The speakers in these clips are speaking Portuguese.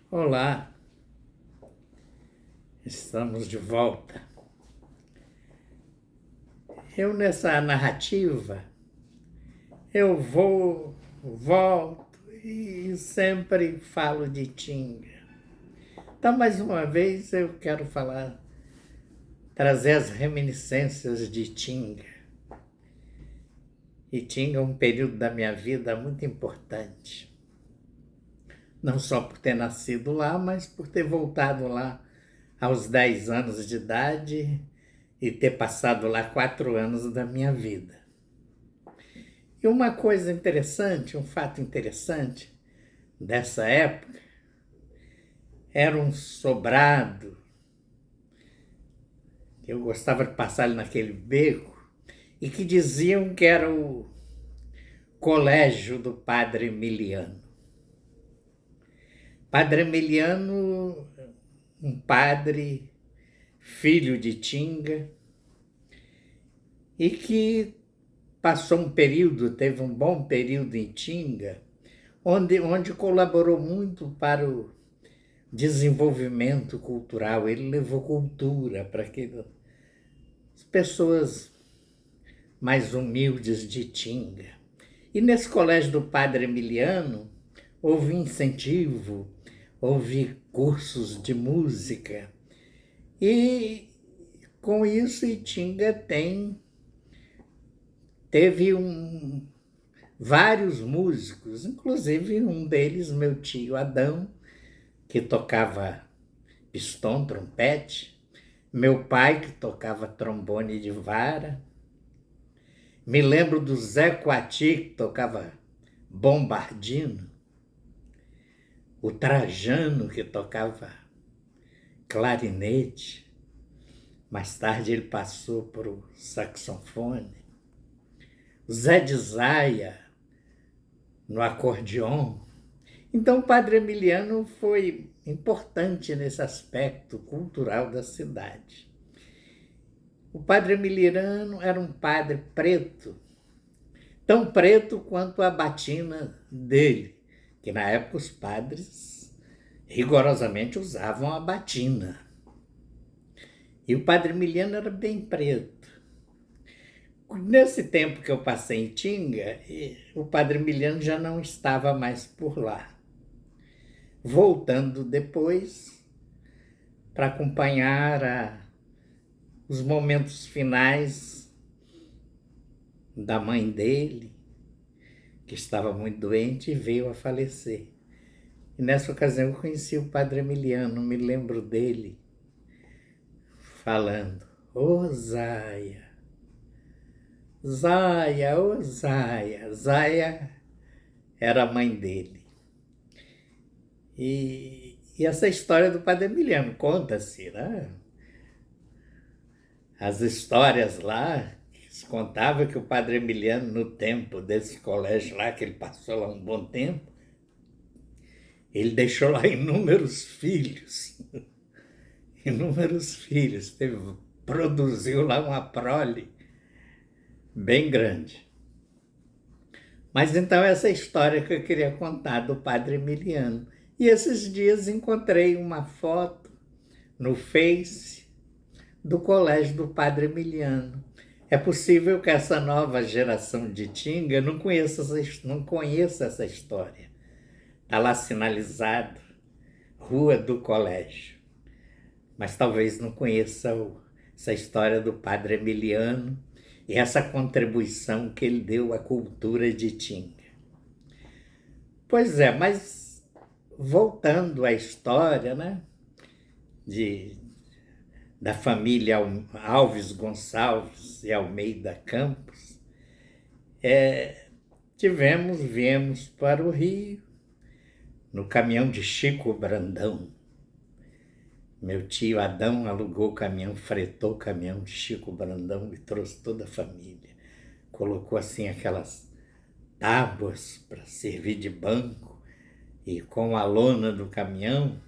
Olá, estamos de volta. Eu nessa narrativa, volto e sempre falo de Tinga. Então, mais uma vez, eu quero trazer as reminiscências de Tinga. E Tinga é um período da minha vida muito importante. Não só por ter nascido lá, mas por ter voltado lá aos 10 anos de idade e ter passado lá 4 anos da minha vida. E uma coisa interessante, um fato interessante dessa época, era um sobrado, que eu gostava de passar ali naquele beco, e que diziam que era o colégio do Padre Emiliano. Padre Emiliano, um padre, filho de Tinga, e que passou teve um bom período em Tinga, onde colaborou muito para o desenvolvimento cultural. Ele levou cultura para as pessoas mais humildes de Tinga. E nesse colégio do Padre Emiliano, houve incentivo, houve cursos de música. E com isso, Itinga teve vários músicos, inclusive um deles, meu tio Adão, que tocava pistão, trompete, meu pai, que tocava trombone de vara. Me lembro do Zé Coati, que tocava bombardino, o Trajano, que tocava clarinete. Mais tarde ele passou para o saxofone. O Zé de Zaia, no acordeon. Então o Padre Emiliano foi importante nesse aspecto cultural da cidade. O Padre Emiliano era um padre preto, tão preto quanto a batina dele, que na época os padres rigorosamente usavam a batina. E o Padre Emiliano era bem preto. Nesse tempo que eu passei em Tinga, o Padre Emiliano já não estava mais por lá. Voltando depois para acompanhar os momentos finais da mãe dele, que estava muito doente e veio a falecer. E nessa ocasião eu conheci o Padre Emiliano, me lembro dele falando: "Ô Zaia, Zaia, ô Zaia". Zaia era a mãe dele. E essa história do Padre Emiliano, conta-se, né? As histórias lá, se contava que o Padre Emiliano, no tempo desse colégio lá, que ele passou lá um bom tempo, ele deixou lá inúmeros filhos. Inúmeros filhos. Produziu lá uma prole bem grande. Mas então essa história que eu queria contar do Padre Emiliano. E esses dias encontrei uma foto no Face do colégio do Padre Emiliano. É possível que essa nova geração de Tinga não conheça essa história. Está lá sinalizado, Rua do Colégio. Mas talvez não conheça essa história do Padre Emiliano e essa contribuição que ele deu à cultura de Tinga. Pois é, mas voltando à história, né, da família Alves Gonçalves e Almeida Campos, viemos para o Rio, no caminhão de Chico Brandão. Meu tio Adão alugou o caminhão, fretou o caminhão de Chico Brandão e trouxe toda a família. Colocou assim aquelas tábuas para servir de banco e com a lona do caminhão.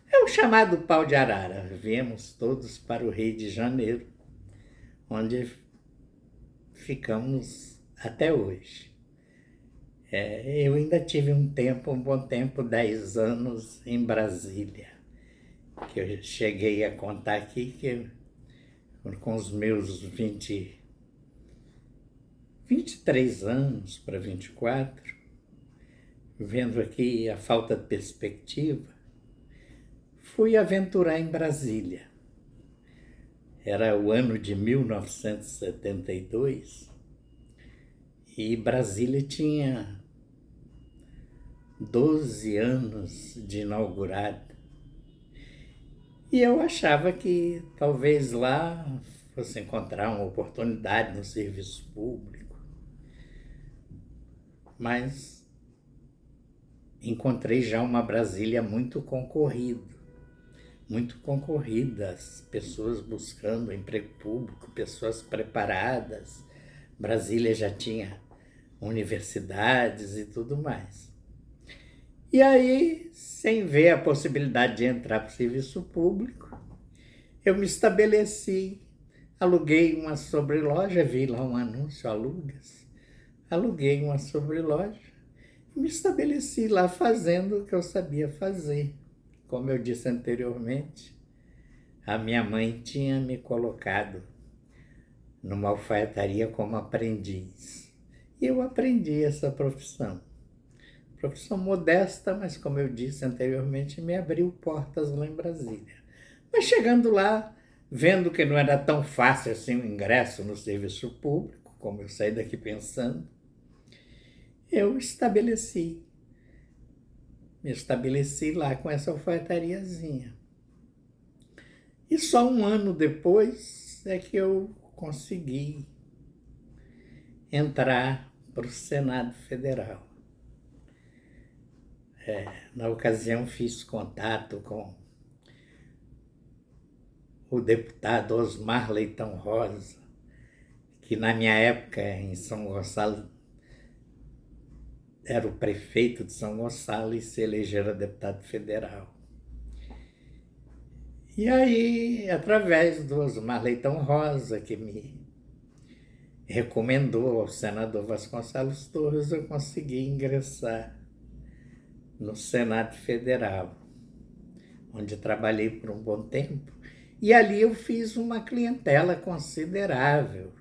É o chamado pau de arara. Viemos todos para o Rio de Janeiro, onde ficamos até hoje. Eu ainda tive um bom tempo, 10 anos em Brasília, que eu cheguei a contar aqui que com os meus 23 anos para 24, vendo aqui a falta de perspectiva, fui aventurar em Brasília. Era o ano de 1972 e Brasília tinha 12 anos de inaugurada. E eu achava que talvez lá fosse encontrar uma oportunidade no serviço público. Mas encontrei já uma Brasília muito concorrida, as pessoas buscando emprego público, pessoas preparadas. Brasília já tinha universidades e tudo mais. E aí, sem ver a possibilidade de entrar para o serviço público, eu me estabeleci, aluguei uma sobreloja, vi lá um anúncio, alugas, aluguei uma sobreloja e me estabeleci lá fazendo o que eu sabia fazer. Como eu disse anteriormente, a minha mãe tinha me colocado numa alfaiataria como aprendiz. E eu aprendi essa profissão. Profissão modesta, mas como eu disse anteriormente, me abriu portas lá em Brasília. Mas chegando lá, vendo que não era tão fácil assim o ingresso no serviço público, como eu saí daqui pensando, eu me estabeleci lá com essa alfaiatariazinha. E só um ano depois é que eu consegui entrar para o Senado Federal. Na ocasião fiz contato com o deputado Osmar Leitão Rosa, que na minha época em São Gonçalo era o prefeito de São Gonçalo e se elegera deputado federal. E aí, através do Osmar Leitão Rosa, que me recomendou ao senador Vasconcelos Torres, eu consegui ingressar no Senado Federal, onde trabalhei por um bom tempo. E ali eu fiz uma clientela considerável.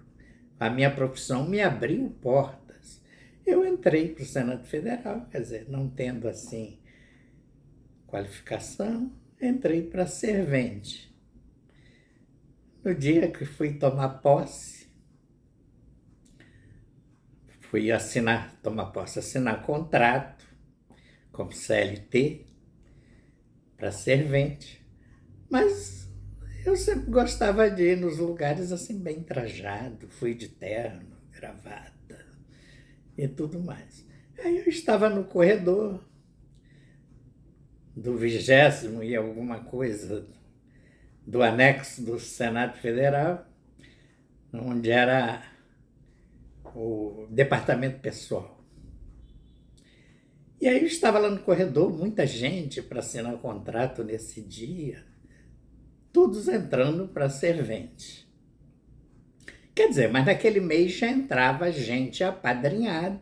A minha profissão me abriu portas. Eu entrei para o Senado Federal, quer dizer, não tendo assim qualificação, entrei para servente. No dia que fui tomar posse, assinar contrato como CLT para servente. Mas eu sempre gostava de ir nos lugares assim bem trajado, fui de terno, gravata e tudo mais. Aí eu estava no corredor do 20º e alguma coisa do anexo do Senado Federal, onde era o departamento pessoal. E aí eu estava lá no corredor, muita gente para assinar o contrato nesse dia, todos entrando para servente. Quer dizer, mas naquele mês já entrava gente apadrinhada,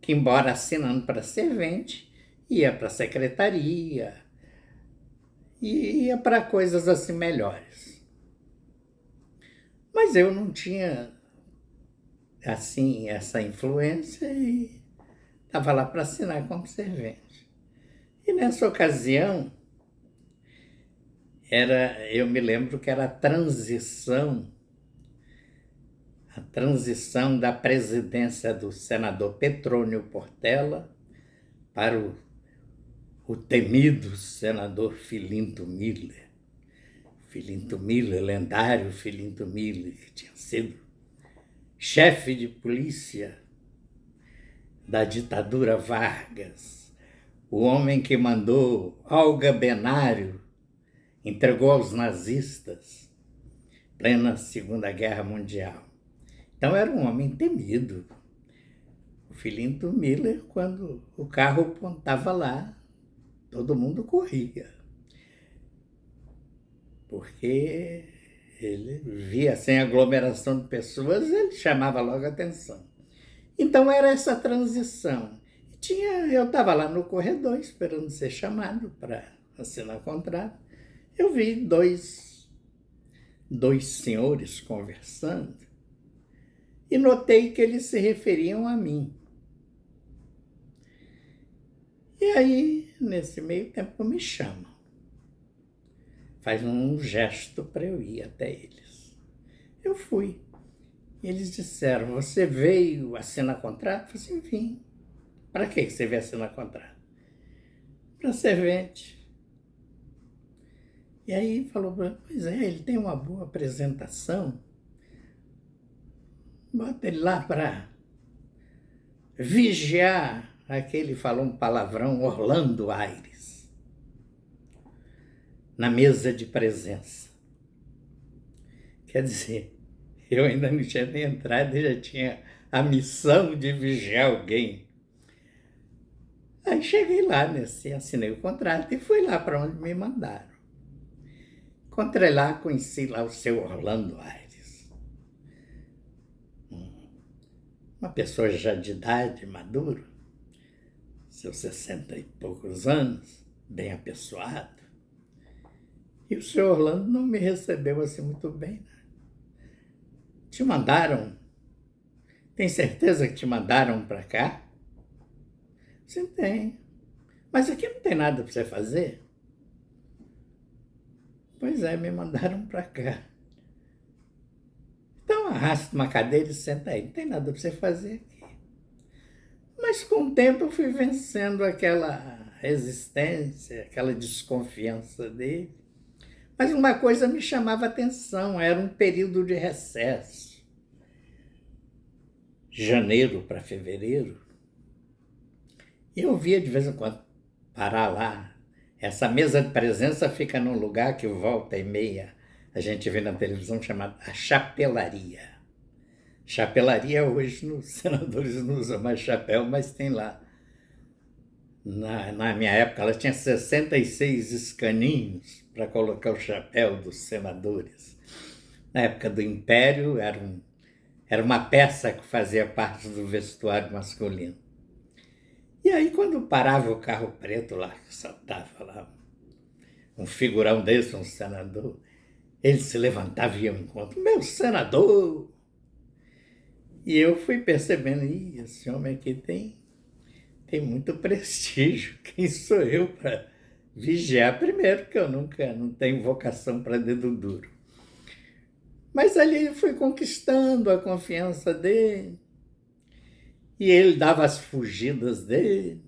que embora assinando para servente, ia para a secretaria, e ia para coisas assim melhores. Mas eu não tinha assim essa influência e estava lá para assinar como servente. E nessa ocasião, eu me lembro que era a transição da presidência do senador Petrônio Portela para o temido senador Filinto Miller. Filinto Miller, lendário Filinto Miller, que tinha sido chefe de polícia da ditadura Vargas, o homem que mandou Olga Benário, entregou aos nazistas, plena Segunda Guerra Mundial. Então era um homem temido. O Filinto Miller, quando o carro apontava lá, todo mundo corria. Porque ele via sem aglomeração de pessoas, ele chamava logo a atenção. Então era essa transição. Eu estava lá no corredor esperando ser chamado para assinar contrato. Eu vi dois senhores conversando e notei que eles se referiam a mim. E aí, nesse meio tempo, me chamam. Faz um gesto para eu ir até eles. Eu fui. E eles disseram, você veio assinar contrato? Eu falei assim, vim. Para que você veio assinar contrato? Para servente. E aí falou, pois é, ele tem uma boa apresentação. Bota ele lá para vigiar aquele, falou um palavrão, Orlando Aires, na mesa de presença. Quer dizer, eu ainda não tinha nem entrado e já tinha a missão de vigiar alguém. Aí cheguei lá, assinei o contrato e fui lá para onde me mandaram. Encontrei lá, conheci lá o seu Orlando Aires. Uma pessoa já de idade, maduro, seus 60 e poucos anos, bem apessoado. E o senhor Orlando não me recebeu assim muito bem, né? Te mandaram? Tem certeza que te mandaram para cá? Sim, tem. Mas aqui não tem nada para você fazer? Pois é, me mandaram para cá. Então arrasta uma cadeira e senta aí. Não tem nada para você fazer aqui. Mas com o tempo eu fui vencendo aquela resistência, aquela desconfiança dele. Mas uma coisa me chamava a atenção, era um período de recesso. Janeiro para fevereiro. E eu via de vez em quando parar lá. Essa mesa de presença fica num lugar que volta e meia a gente vê na televisão chamada a chapelaria. Chapelaria hoje os senadores não usam mais chapéu, mas tem lá. Na minha época ela tinha 66 escaninhos para colocar o chapéu dos senadores. Na época do Império era uma peça que fazia parte do vestuário masculino. E aí, quando parava o carro preto lá, que saltava lá, um figurão desse, um senador, ele se levantava e ia ao encontro, meu senador! E eu fui percebendo, esse homem aqui tem muito prestígio, quem sou eu para vigiar? Primeiro que eu não tenho vocação para dedo duro. Mas ali eu fui conquistando a confiança dele, e ele dava as fugidas dele.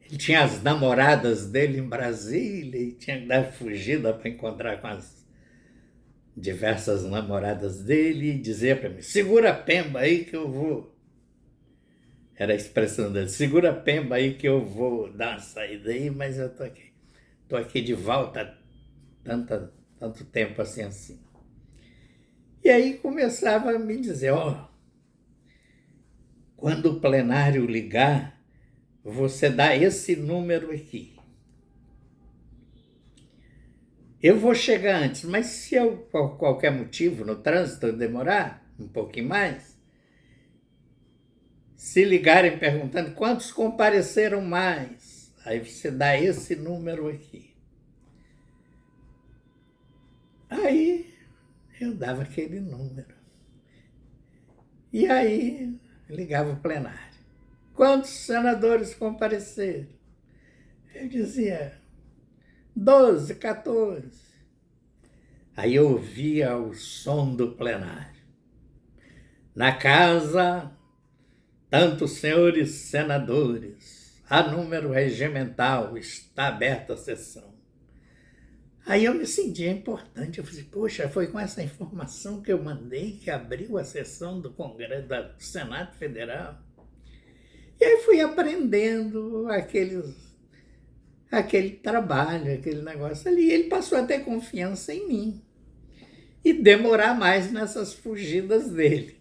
Ele tinha as namoradas dele em Brasília e tinha que dar fugida para encontrar com as diversas namoradas dele e dizer para mim, segura a pemba aí que eu vou. Era a expressão dele, segura a pemba aí que eu vou dar uma saída aí, mas eu tô aqui. Tô aqui de volta tanto tempo assim. E aí começava a me dizer, quando o plenário ligar, você dá esse número aqui. Eu vou chegar antes, mas se eu, por qualquer motivo, no trânsito, demorar um pouquinho mais, se ligarem perguntando quantos compareceram mais, aí você dá esse número aqui. Aí eu dava aquele número. E aí ligava o plenário. Quantos senadores compareceram? Eu dizia 12, 14. Aí eu ouvia o som do plenário. Na casa, tantos senhores senadores, a número regimental, está aberta a sessão. Aí eu me sentia importante. Eu falei, poxa, foi com essa informação que eu mandei que abriu a sessão do Congresso, do Senado Federal. E aí fui aprendendo aquele trabalho, aquele negócio ali. E ele passou a ter confiança em mim e demorar mais nessas fugidas dele.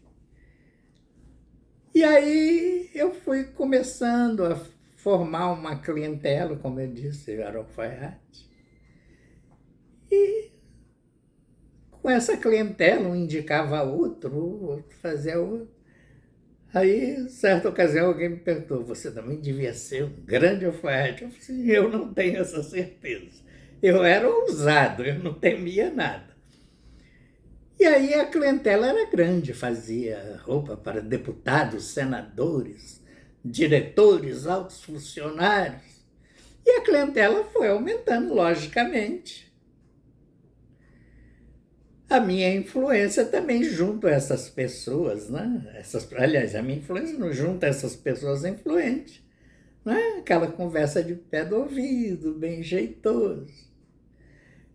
E aí eu fui começando a formar uma clientela, como eu disse, era alfaiate. E com essa clientela, um indicava outro, o outro fazia outro. Aí, certa ocasião, alguém me perguntou, você também devia ser um grande alfaiate? Eu falei assim, eu não tenho essa certeza. Eu era ousado, eu não temia nada. E aí a clientela era grande, fazia roupa para deputados, senadores, diretores, altos funcionários. E a clientela foi aumentando, logicamente. A minha influência também junto a essas pessoas, né? Aliás, a minha influência não junto a essas pessoas influentes, né? Aquela conversa de pé do ouvido, bem jeitoso.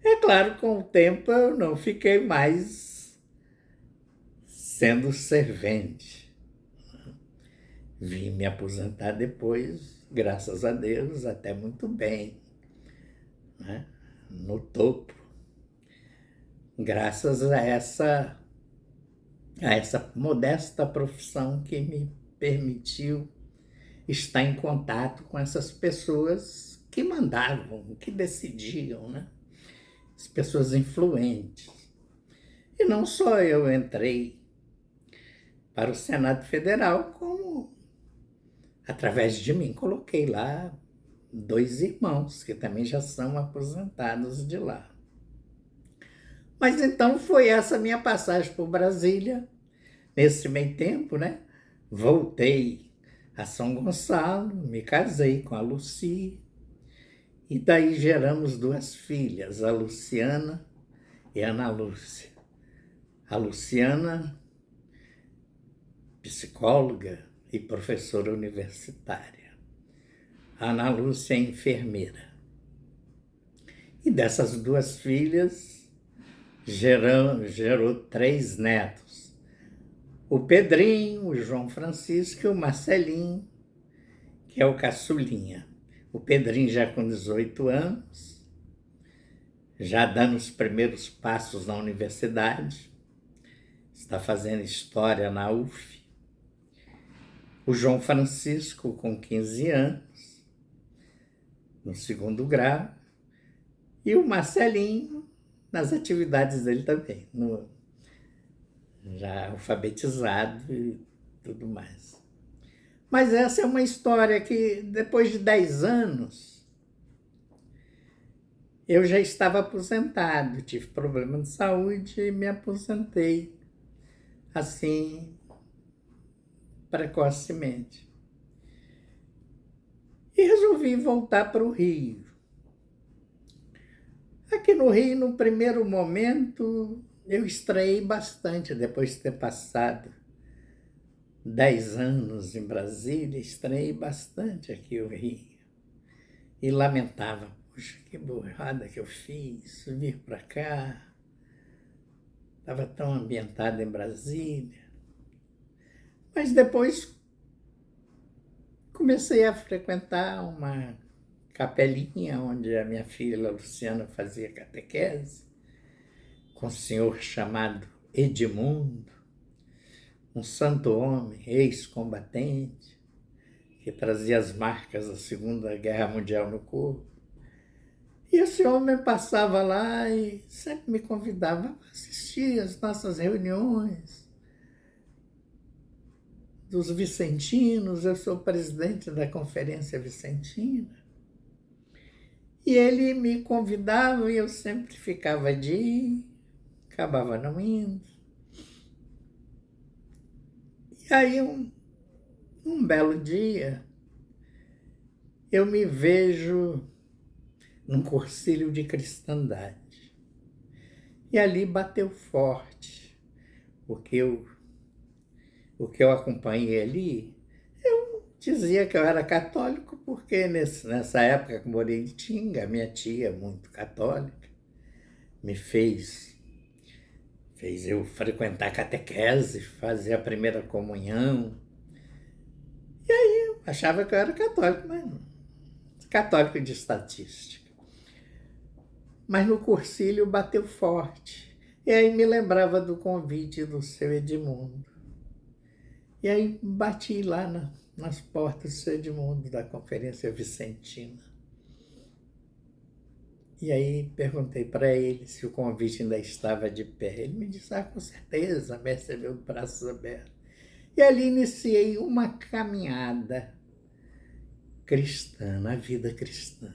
É claro, com o tempo eu não fiquei mais sendo servente. Vim me aposentar depois, graças a Deus, até muito bem, né? No topo, graças a essa modesta profissão que me permitiu estar em contato com essas pessoas que mandavam, que decidiam, né? As pessoas influentes. E não só eu entrei para o Senado Federal, como através de mim coloquei lá 2 irmãos, que também já são aposentados de lá. Mas então foi essa minha passagem por Brasília. Nesse meio tempo, né? Voltei a São Gonçalo, me casei com a Luci, e daí geramos 2 filhas, a Luciana e a Ana Lúcia. A Luciana, psicóloga e professora universitária. A Ana Lúcia, enfermeira. E dessas 2 filhas, gerou 3 netos. O Pedrinho, o João Francisco e o Marcelinho, que é o caçulinha. O Pedrinho já com 18 anos, já dando os primeiros passos na universidade, está fazendo história na UF. O João Francisco com 15 anos, no 2º grau, e o Marcelinho nas atividades dele também, já alfabetizado e tudo mais. Mas essa é uma história que, depois de 10 anos, eu já estava aposentado, tive problema de saúde e me aposentei, assim, precocemente. E resolvi voltar para o Rio. Aqui no Rio, no primeiro momento, eu estranhei bastante, depois de ter passado 10 anos em Brasília, estranhei bastante aqui o Rio. E lamentava, puxa, que burrada que eu fiz, vir para cá. Estava tão ambientado em Brasília. Mas depois comecei a frequentar uma capelinha onde a minha filha Luciana fazia catequese, com um senhor chamado Edmundo, um santo homem, ex-combatente, que trazia as marcas da Segunda Guerra Mundial no corpo. E esse homem passava lá e sempre me convidava para assistir às nossas reuniões dos vicentinos. Eu sou presidente da Conferência Vicentina. E ele me convidava e eu sempre ficava de ir, acabava não indo. E aí, um belo dia, eu me vejo num cursilho de cristandade. E ali bateu forte, porque o que eu acompanhei ali, eu dizia que eu era católico, porque nessa época que morei em Tinga, minha tia, muito católica, me fez eu frequentar a catequese, fazer a primeira comunhão. E aí eu achava que eu era católico, mas não. Católico de estatística. Mas no cursilho bateu forte. E aí me lembrava do convite do seu Edmundo. E aí bati lá nas portas do seu Edmundo, da Conferência Vicentina. E aí perguntei para ele se o convite ainda estava de pé. Ele me disse, com certeza, me recebeu de braços abertos. E ali iniciei uma caminhada cristã, na vida cristã.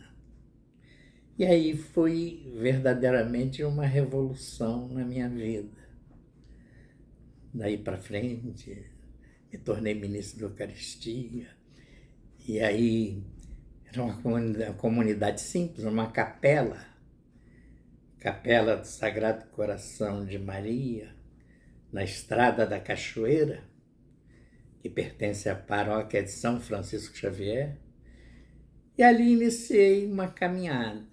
E aí foi verdadeiramente uma revolução na minha vida. Daí para frente, me tornei ministro da Eucaristia. E aí era uma comunidade simples, uma capela do Sagrado Coração de Maria, na Estrada da Cachoeira, que pertence à paróquia de São Francisco Xavier. E ali iniciei uma caminhada.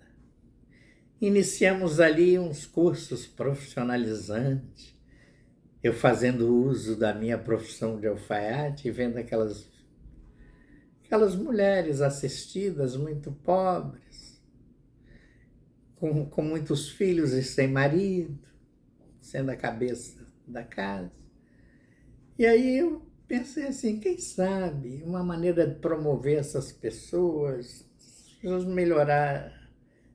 Iniciamos ali uns cursos profissionalizantes, eu fazendo uso da minha profissão de alfaiate, vendo aquelas mulheres assistidas, muito pobres, com muitos filhos e sem marido, sendo a cabeça da casa. E aí eu pensei assim, quem sabe uma maneira de promover essas pessoas melhorar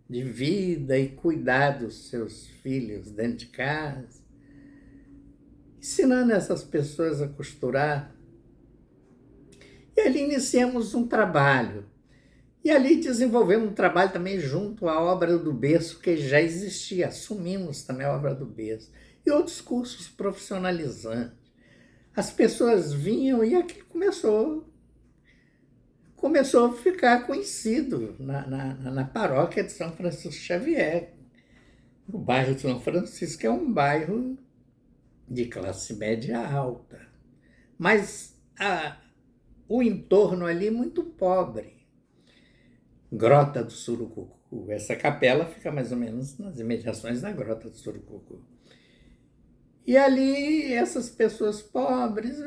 de vida e cuidar dos seus filhos dentro de casa, ensinando essas pessoas a costurar. E ali iniciamos um trabalho. E ali desenvolvemos um trabalho também junto à Obra do Berço, que já existia. Assumimos também a Obra do Berço. E outros cursos profissionalizantes. As pessoas vinham e aquilo começou a ficar conhecido na paróquia de São Francisco Xavier. O bairro de São Francisco é um bairro de classe média alta. Mas o entorno ali é muito pobre. Grota do Surucucu. Essa capela fica mais ou menos nas imediações da Grota do Surucucu. E ali, essas pessoas pobres,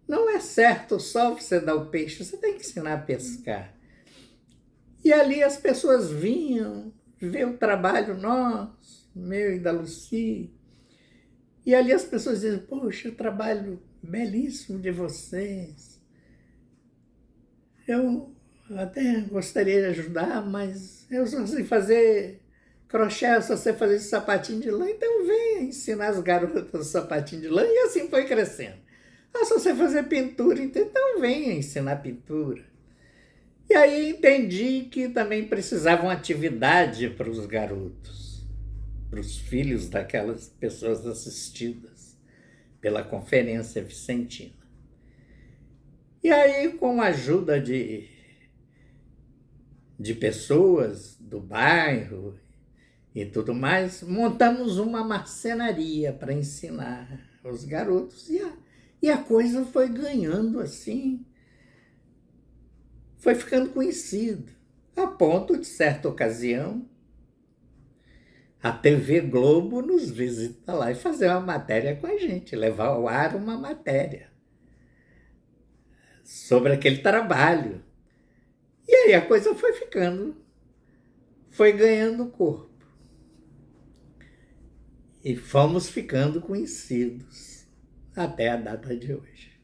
não é certo só você dar o peixe, você tem que ensinar a pescar. E ali as pessoas vinham ver o trabalho nosso, meu e da Lucy. E ali as pessoas dizem, poxa, o trabalho belíssimo de vocês. Eu até gostaria de ajudar, mas eu só sei fazer crochê, eu só sei fazer sapatinho de lã, então venha ensinar as garotas sapatinho de lã. E assim foi crescendo. Ah, só sei fazer pintura, então venha ensinar pintura. E aí entendi que também precisavam atividade para os garotos, para os filhos daquelas pessoas assistidas pela Conferência Vicentina. E aí, com a ajuda de pessoas do bairro e tudo mais, montamos uma marcenaria para ensinar os garotos. E a coisa foi ganhando assim, foi ficando conhecido, a ponto de, certa ocasião, a TV Globo nos visita lá e fazer uma matéria com a gente, levar ao ar uma matéria sobre aquele trabalho. E aí a coisa foi ganhando corpo. E fomos ficando conhecidos até a data de hoje.